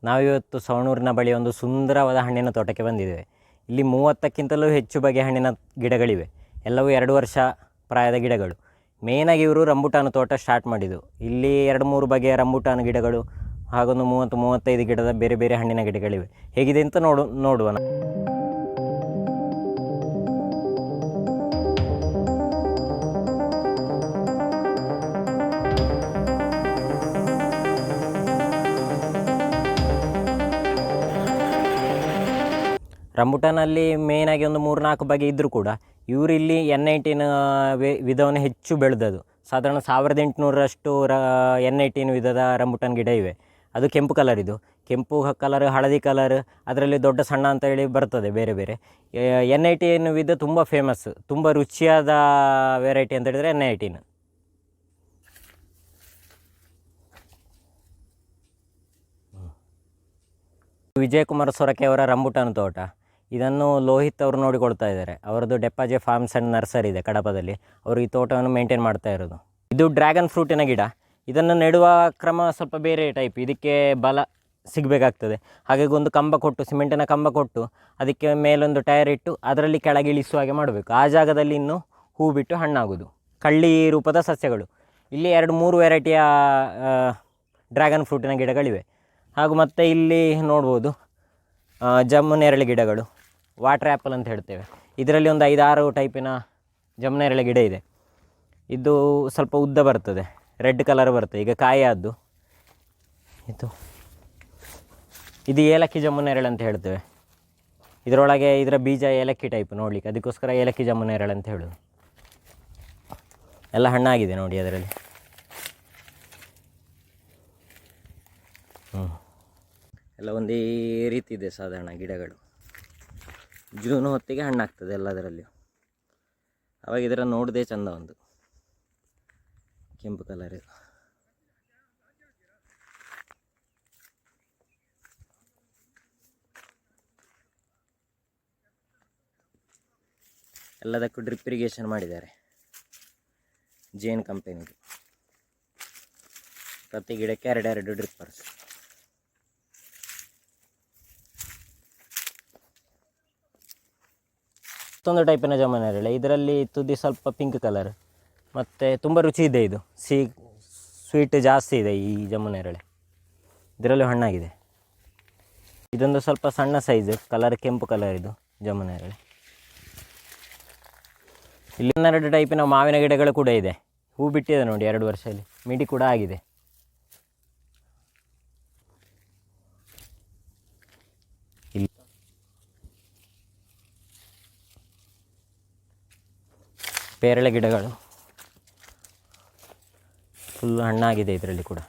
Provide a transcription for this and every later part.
ನಾವಿವತ್ತು ಸವಣೂರಿನ ಬಳಿ ಒಂದು ಸುಂದರವಾದ ಹಣ್ಣಿನ ತೋಟಕ್ಕೆ ಬಂದಿದ್ದೇವೆ. ಇಲ್ಲಿ 30ಕ್ಕಿಂತಲೂ ಹೆಚ್ಚು ಬಗೆಯ ಹಣ್ಣಿನ ಗಿಡಗಳಿವೆ. ಎಲ್ಲವೂ 2 ವರ್ಷ ಪ್ರಾಯದ ಗಿಡಗಳು. ಮೇಯ್ನಾಗಿ ಇವರು ರಂಬುಟಾನು ತೋಟ ಸ್ಟಾರ್ಟ್ ಮಾಡಿದ್ದು. ಇಲ್ಲಿ 2-3 ಬಗೆಯ ರಂಬುಟಾನು ಗಿಡಗಳು ಹಾಗೊಂದು 30-35 ಗಿಡದ ಬೇರೆ ಬೇರೆ ಹಣ್ಣಿನ ಗಿಡಗಳಿವೆ. ಹೇಗಿದೆ ಅಂತ ನೋಡುವ. ರಂಬುಟಾನಲ್ಲಿ ಮೇಯ್ನಾಗಿ ಒಂದು 3-4 ಬಗೆ ಇದ್ದರೂ ಕೂಡ ಇವರಿಲ್ಲಿ N19 ವಿಧವನ್ನು ಹೆಚ್ಚು ಬೆಳೆದದು. ಸಾಧಾರಣ 1800ರಷ್ಟು N19 ವಿಧದ ರಂಬುಟಾನ್ ಗಿಡ ಇವೆ. ಅದು ಕೆಂಪು ಕಲರ್, ಇದು ಕೆಂಪು ಕಲರ್, ಹಳದಿ ಕಲರ್, ಅದರಲ್ಲಿ ದೊಡ್ಡ ಸಣ್ಣ ಅಂತ ಹೇಳಿ ಬರ್ತದೆ ಬೇರೆ ಬೇರೆ. N19 ವಿಧ ತುಂಬ ಫೇಮಸ್, ತುಂಬ ರುಚಿಯಾದ ವೆರೈಟಿ ಅಂತ ಹೇಳಿದರೆ N19. ವಿಜಯಕುಮಾರ್ ಸೊರಕೆ ಅವರ ರಂಬುಟಾನ್ ತೋಟ. ಇದನ್ನು ಲೋಹಿತ್ ಅವರು ನೋಡಿಕೊಳ್ತಾ ಇದ್ದಾರೆ. ಅವರದ್ದು ಡೆಪ್ಪಾಜೆ ಫಾರ್ಮ್ಸ್ ಆ್ಯಂಡ್ ನರ್ಸರಿ ಇದೆ ಕಡಪದಲ್ಲಿ. ಅವರು ಈ ತೋಟವನ್ನು ಮೇಂಟೈನ್ ಮಾಡ್ತಾ ಇರೋದು. ಇದು ಡ್ರ್ಯಾಗನ್ ಫ್ರೂಟಿನ ಗಿಡ. ಇದನ್ನು ನೆಡುವ ಕ್ರಮ ಸ್ವಲ್ಪ ಬೇರೆ ಟೈಪ್. ಇದಕ್ಕೆ ಬಲ ಸಿಗಬೇಕಾಗ್ತದೆ. ಹಾಗಾಗಿ ಒಂದು ಕಂಬ ಕೊಟ್ಟು, ಸಿಮೆಂಟಿನ ಕಂಬ ಕೊಟ್ಟು, ಅದಕ್ಕೆ ಮೇಲೊಂದು ಟೈರ್ ಇಟ್ಟು ಅದರಲ್ಲಿ ಕೆಳಗೆ ಇಳಿಸುವ ಹಾಗೆ ಮಾಡಬೇಕು. ಆ ಜಾಗದಲ್ಲಿ ಇನ್ನೂ ಹೂ ಬಿಟ್ಟು ಹಣ್ಣಾಗೋದು. ಕಳ್ಳಿ ರೂಪದ ಸಸ್ಯಗಳು. ಇಲ್ಲಿ 2-3 ವೆರೈಟಿಯ ಡ್ರ್ಯಾಗನ್ ಫ್ರೂಟಿನ ಗಿಡಗಳಿವೆ. ಹಾಗೂ ಮತ್ತು ಇಲ್ಲಿ ನೋಡ್ಬೋದು ಜಮ್ಮು ನೇರಳೆ ಗಿಡಗಳು, ವಾಟರ್ ಆ್ಯಪಲ್ ಅಂತ ಹೇಳ್ತೇವೆ. ಇದರಲ್ಲಿ ಒಂದು 5-6 ಟೈಪಿನ ಜಮ್ಮು ನೇರಳೆ ಗಿಡ ಇದೆ. ಇದು ಸ್ವಲ್ಪ ಉದ್ದ ಬರ್ತದೆ, ರೆಡ್ ಕಲರ್ ಬರ್ತದೆ. ಈಗ ಕಾಯಾದ್ದು ಇದು ಏಲಕ್ಕಿ ಜಮ್ಮು ನೇರಳೆ ಅಂತ ಹೇಳ್ತೇವೆ. ಇದರೊಳಗೆ ಇದರ ಬೀಜ ಏಲಕ್ಕಿ ಟೈಪ್ ನೋಡಲಿಕ್ಕೆ, ಅದಕ್ಕೋಸ್ಕರ ಏಲಕ್ಕಿ ಜಮ್ಮು ನೇರಳೆ ಅಂತ ಹೇಳೋದು. ಎಲ್ಲ ಹಣ್ಣಾಗಿದೆ ನೋಡಿ ಅದರಲ್ಲಿ. ಎಲ್ಲ ಒಂದೇ ರೀತಿ ಇದೆ ಸಾಧಾರಣ ಗಿಡಗಳು. ಜೂನ್ ಹೊತ್ತಿಗೆ ಹಣ್ಣಾಗ್ತದೆ ಎಲ್ಲದರಲ್ಲಿ. ಅವಾಗ ಇದರ ನೋಡದೆ ಚಂದ. ಒಂದು ಕೆಂಪು ಕಲರ್ ಇದು. ಎಲ್ಲದಕ್ಕೂ ಡ್ರಿಪ್ ಇರಿಗೇಷನ್ ಮಾಡಿದ್ದಾರೆ, ಜೇನ್ ಕಂಪನಿದು. ಪ್ರತಿ ಗಿಡಕ್ಕೆ 2 ಡ್ರಿಪ್ಪರ್ಸ್. ಮತ್ತೊಂದು ಟೈಪಿನ ಜಮ್ಮು ನೇರಳೆ. ಇದರಲ್ಲಿ ತುದಿ ಸ್ವಲ್ಪ ಪಿಂಕ್ ಕಲರ್, ಮತ್ತು ತುಂಬ ರುಚಿ ಇದೆ. ಇದು ಸ್ವೀಟ್ ಜಾಸ್ತಿ ಇದೆ ಈ ಜಮ್ಮು ನೇರಳೆ. ಇದರಲ್ಲೂ ಹಣ್ಣಾಗಿದೆ. ಇದೊಂದು ಸ್ವಲ್ಪ ಸಣ್ಣ ಸೈಜ್, ಕಲರ್ ಕೆಂಪು ಕಲರ್ ಇದು ಜಮ್ಮು ನೇರಳೆ. ಇಲ್ಲಿ 2 ಟೈಪಿನ ಮಾವಿನ ಗಿಡಗಳು ಕೂಡ ಇದೆ. ಹೂ ಬಿಟ್ಟಿದೆ ನೋಡಿ 2 ವರ್ಷದಲ್ಲಿ. ಮಿಡಿ ಕೂಡ ಆಗಿದೆ. ಇಲ್ಲಿ ಪೇರಳೆ ಗಿಡಗಳು ಫುಲ್ ಹಣ್ಣಾಗಿದೆ ಇದರಲ್ಲಿ ಕೂಡ.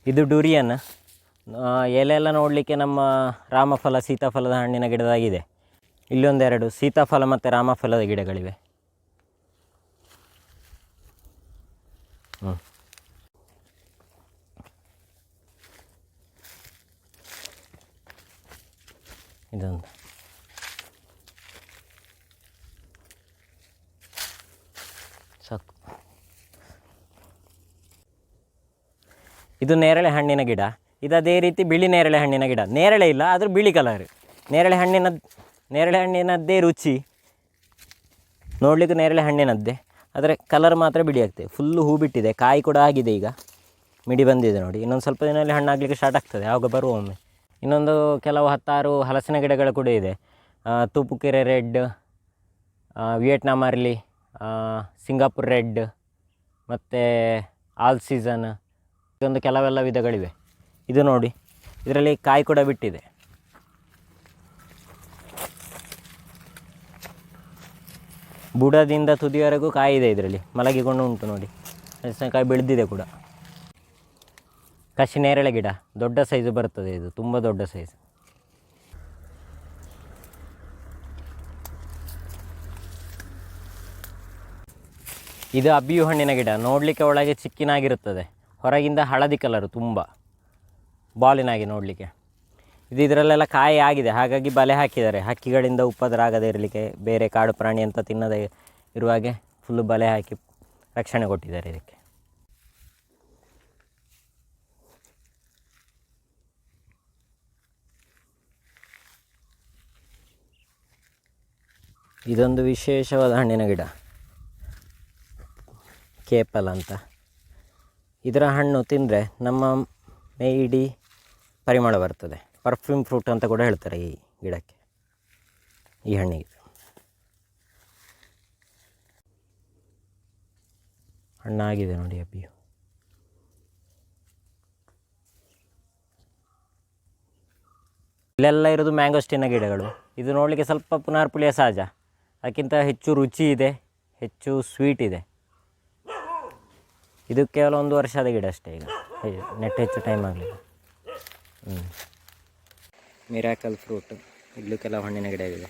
ಇದು ಡುರಿಯನ್. ಎಲೆ ಎಲ್ಲ ನೋಡಲಿಕ್ಕೆ ನಮ್ಮ ರಾಮಫಲ, ಸೀತಾಫಲದ ಹಣ್ಣಿನ ಗಿಡದಾಗಿದೆ. ಇಲ್ಲೊಂದೆರಡು ಸೀತಾಫಲ ಮತ್ತು ರಾಮಫಲದ ಗಿಡಗಳಿವೆ. ಇದೊಂದು ಸಾಕು. ಇದು ನೇರಳೆ ಹಣ್ಣಿನ ಗಿಡ. ಇದು ಅದೇ ರೀತಿ ಬಿಳಿ ನೇರಳೆ ಹಣ್ಣಿನ ಗಿಡ. ನೇರಳೆ ಇಲ್ಲ, ಆದರೂ ಬಿಳಿ ಕಲರ್. ನೇರಳೆ ಹಣ್ಣಿನದ್ದೇ ರುಚಿ. ನೋಡಲಿಕ್ಕೆ ನೇರಳೆ ಹಣ್ಣಿನದ್ದೇ, ಆದರೆ ಕಲರ್ ಮಾತ್ರ ಬಿಳಿ ಆಗ್ತದೆ. ಫುಲ್ಲು ಹೂ ಬಿಟ್ಟಿದೆ, ಕಾಯಿ ಕೂಡ ಆಗಿದೆ. ಈಗ ಮಿಡಿ ಬಂದಿದೆ ನೋಡಿ. ಇನ್ನೊಂದು ಸ್ವಲ್ಪ ದಿನದಲ್ಲಿ ಹಣ್ಣಾಗಲಿಕ್ಕೆ ಸ್ಟಾರ್ಟ್ ಆಗ್ತದೆ, ಆವಾಗ ಬರುವ ಒಮ್ಮೆ. ಇನ್ನೊಂದು ಕೆಲವು 10-6 ಹಲಸಿನ ಗಿಡಗಳು ಕೂಡ ಇದೆ. Thoopukere red, Vietnam early, Singapore red, ಮತ್ತು ಆಲ್ ಸೀಸನ್, ಇದೊಂದು ಕೆಲವೆಲ್ಲ ವಿಧಗಳಿವೆ. ಇದು ನೋಡಿ, ಇದರಲ್ಲಿ ಕಾಯಿ ಕೂಡ ಬಿಟ್ಟಿದೆ. ಬುಡದಿಂದ ತುದಿಯವರೆಗೂ ಕಾಯಿ ಇದೆ. ಇದರಲ್ಲಿ ಮಲಗಿಕೊಂಡು ಉಂಟು ನೋಡಿ, ಕಾಯಿ ಬೆಳೆದಿದೆ ಕೂಡ. ಕಸಿ ನೇರಳೆ ಗಿಡ, ದೊಡ್ಡ ಸೈಜು ಬರ್ತದೆ. ಇದು ತುಂಬ ದೊಡ್ಡ ಸೈಜ್. ಇದು ಅಬ್ಬಿಯು ಹಣ್ಣಿನ ಗಿಡ. ನೋಡಲಿಕ್ಕೆ ಒಳಗೆ ಚಿಕ್ಕಿನಾಗಿರುತ್ತದೆ, ಹೊರಗಿಂದ ಹಳದಿ ಕಲರು, ತುಂಬ ಬಾಲಿನಾಗಿ ನೋಡಲಿಕ್ಕೆ. ಇದು ಇದರಲ್ಲೆಲ್ಲ ಕಾಯಿ ಆಗಿದೆ, ಹಾಗಾಗಿ ಬಲೆ ಹಾಕಿದ್ದಾರೆ ಹಕ್ಕಿಗಳಿಂದ ಉಪದ್ರ ಆಗದೇ ಇರಲಿಕ್ಕೆ, ಬೇರೆ ಕಾಡು ಪ್ರಾಣಿ ಅಂತ ತಿನ್ನದೇ ಇರುವಾಗೆ ಫುಲ್ಲು ಬಲೆ ಹಾಕಿ ರಕ್ಷಣೆ ಕೊಟ್ಟಿದ್ದಾರೆ ಇದಕ್ಕೆ. ಇದೊಂದು ವಿಶೇಷವಾದ ಹಣ್ಣಿನ ಗಿಡ, ಕೇಪಲ್ ಅಂತ. ಇದರ ಹಣ್ಣು ತಿಂದರೆ ನಮ್ಮ ಮೈ ಇಡೀ ಪರಿಮಳ ಬರ್ತದೆ. ಪರ್ಫ್ಯೂಮ್ ಫ್ರೂಟ್ ಅಂತ ಕೂಡ ಹೇಳ್ತಾರೆ ಈ ಗಿಡಕ್ಕೆ, ಈ ಹಣ್ಣಿಗೆ. ಹಣ್ಣಾಗಿದೆ ನೋಡಿ ಅಬ್ಬಿಯು. ಇಲ್ಲೆಲ್ಲ ಇರೋದು ಮ್ಯಾಂಗೋಸ್ಟಿನ ಗಿಡಗಳು. ಇದು ನೋಡಲಿಕ್ಕೆ ಸ್ವಲ್ಪ ಪುನರ್ಪುಳಿಯ ಸಹಜ, ಅದಕ್ಕಿಂತ ಹೆಚ್ಚು ರುಚಿ ಇದೆ, ಹೆಚ್ಚು ಸ್ವೀಟ್ ಇದೆ. ಇದು ಕೇವಲ 1 ವರ್ಷದ ಗಿಡ ಅಷ್ಟೇ, ಈಗ ನೆಟ್ ಹೆಚ್ಚು ಟೈಮ್ ಆಗಲಿಲ್ಲ. Miracle fruit. ಇಲ್ಲೂ ಕೆಲವು ಹಣ್ಣಿನ ಗಿಡ ಇದೆ.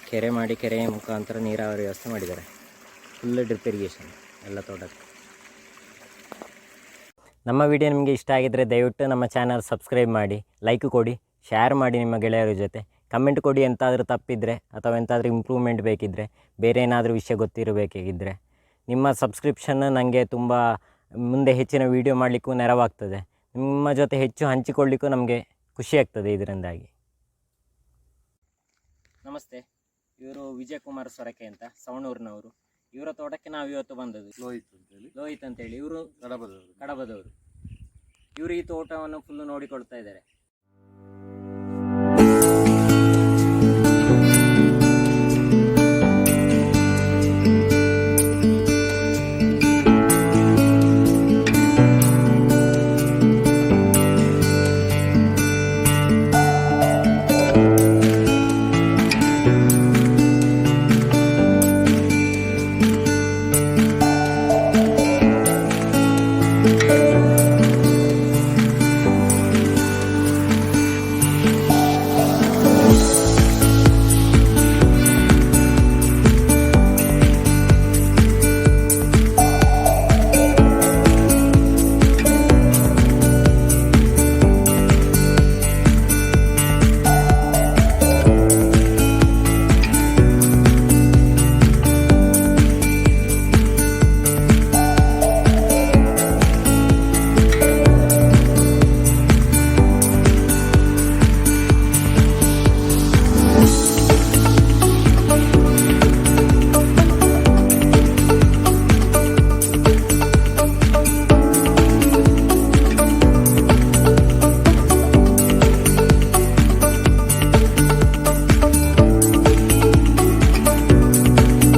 ಕೆರೆ ಮಾಡಿ ಕೆರೆಯ ಮುಖಾಂತರ ನೀರಾವರಿ ವ್ಯವಸ್ಥೆ ಮಾಡಿದ್ದಾರೆ. ಫುಲ್ ಡ್ರಿಪ್ ಇರಿಗೇಷನ್ ಎಲ್ಲ ತೋಟಕ್ಕೆ. ನಮ್ಮ ವಿಡಿಯೋ ನಿಮಗೆ ಇಷ್ಟ ಆಗಿದ್ದರೆ ದಯವಿಟ್ಟು ನಮ್ಮ ಚಾನಲ್ ಸಬ್ಸ್ಕ್ರೈಬ್ ಮಾಡಿ, ಲೈಕ್ ಕೊಡಿ, ಶೇರ್ ಮಾಡಿ ನಿಮ್ಮ ಗೆಳೆಯರ ಜೊತೆ. ಕಮೆಂಟ್ ಕೊಡಿ ಎಂತಾದರೂ ತಪ್ಪಿದರೆ ಅಥವಾ ಎಂತಾದರೂ ಇಂಪ್ರೂವ್ಮೆಂಟ್ ಬೇಕಿದ್ದರೆ, ಬೇರೆ ಏನಾದರೂ ವಿಷಯ ಗೊತ್ತಿರಬೇಕಿದ್ದರೆ. ನಿಮ್ಮ ಸಬ್ಸ್ಕ್ರಿಪ್ಷನ್ ನನಗೆ ತುಂಬ ಮುಂದೆ ಹೆಚ್ಚಿನ ವೀಡಿಯೋ ಮಾಡಲಿಕ್ಕೂ ನೆರವಾಗ್ತದೆ. ನಿಮ್ಮ ಜೊತೆ ಹೆಚ್ಚು ಹಂಚಿಕೊಳ್ಳಿಕ್ಕೂ ನಮಗೆ ಖುಷಿಯಾಗ್ತದೆ ಇದರಿಂದಾಗಿ. ನಮಸ್ತೆ, ಇವರು ವಿಜಯಕುಮಾರ್ ಸೊರಕೆ ಅಂತ, ಸವಣೂರಿನವರು. ಇವರ ತೋಟಕ್ಕೆ ನಾವು ಇವತ್ತು ಬಂದದ್ದು. ಲೋಹಿತ್ ಅಂತೇಳಿ. ಇವರು ಕಡಬದವರು. ಇವರು ಈ ತೋಟವನ್ನು ಫುಲ್ಲು ನೋಡಿಕೊಳ್ತಾ ಇದ್ದಾರೆ.